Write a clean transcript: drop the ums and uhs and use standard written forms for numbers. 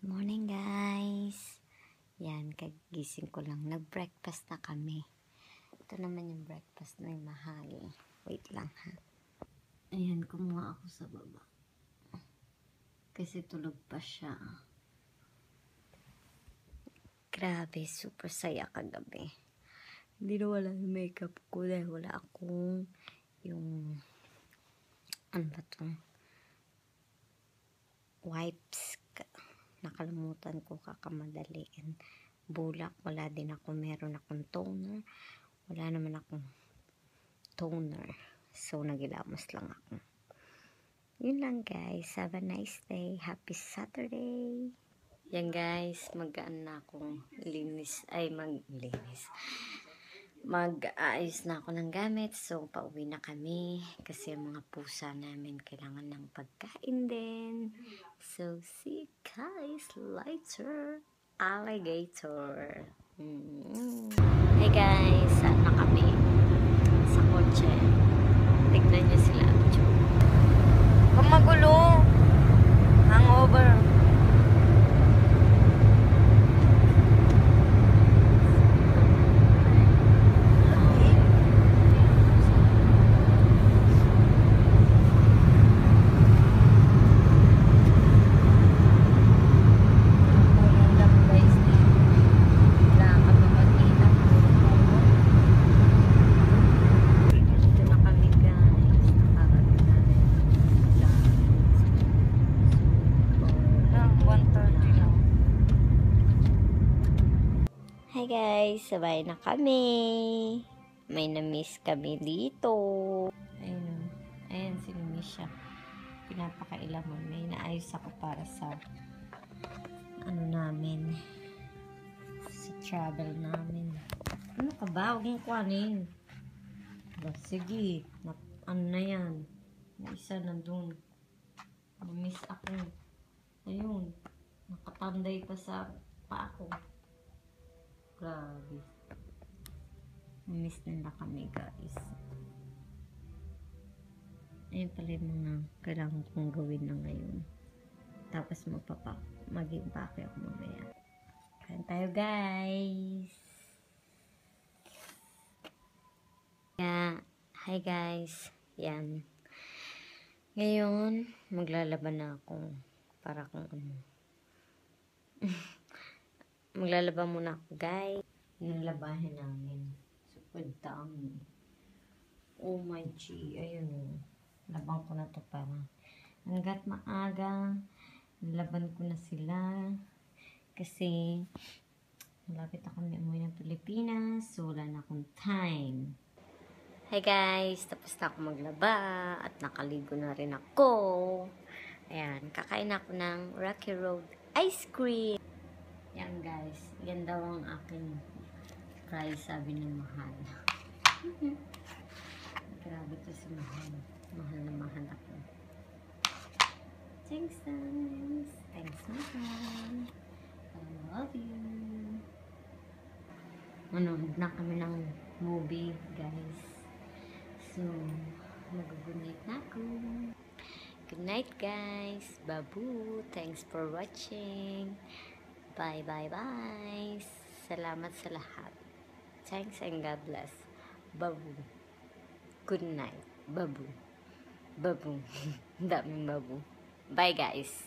Morning guys. Yan, kagising ko lang. Nag-breakfast na kami. Ito naman yung breakfast na mahal. Wait lang ha. Ayan, kumuha ako sa baba. Kasi tulog pa siya. Grabe, super saya kagabi. Hindi na wala yung makeup ko dahil wala akong yung ano ba to? Wipes. Nakalimutan ko kakamadali. And bulak, wala din ako. Meron akong toner. Wala naman akong toner. So, nagilamos lang ako. Yun lang guys. Have a nice day. Happy Saturday. Yan guys. Mag-aan na akong linis. Ay, mag-linis. Mag-aayos na ako ng gamit. So, pauwi na kami. Kasi ang mga pusa namin kailangan ng pagkain din. So, see you guys later. Alligator. Hey guys. Saan na kami? Sa kotse. Tignan niyo sila. Kung magulo. Hangover. Hi guys, sabay na kami. May na-miss kami dito. Ayun, ayan si Misha. Pinapakailaman. May naayos ako para sa ano namin. Sa travel namin. Ano ka ba? Huwag mong kuhanin. Sige, ano na yan. May isa nandun. Na-miss ako. Ayun, nakatanday pa sa paa ko. Grabe. Miss nila kami guys. Ayun pala yung mga kailangan kong gawin na ngayon. Tapos mag-impake ako mamaya. Kain tayo guys. Yeah. Hi guys. Yan. Ngayon, maglalaban na ako. Para kung ano. Maglalaba muna ako, guys. Nalabahin namin. Super dami. Oh my G. Ayun o. Labang ko na to para. Hanggat maaga, nalaban ko na sila. Kasi, malapit ako may umuwi ng Pilipinas. So, wala na akong time. Hi guys. Tapos na ako maglaba. At nakaligo na rin ako. Ayan. Kakain ako ng Rocky Road ice cream. Yan guys, yan daw ang aking price, sabi ng Mahal. Grabe to si Mahal. Mahal na mahal ako. Thanks guys. Thanks Mahal. I love you. Manood na kami ng movie guys. So, mag-good night na ako. Good night guys. Babu. Thanks for watching. Bye, bye, bye. Salamat sa lahat. Thanks and God bless. Babu. Good night. Babu. Babu. Daming babu. Bye, guys.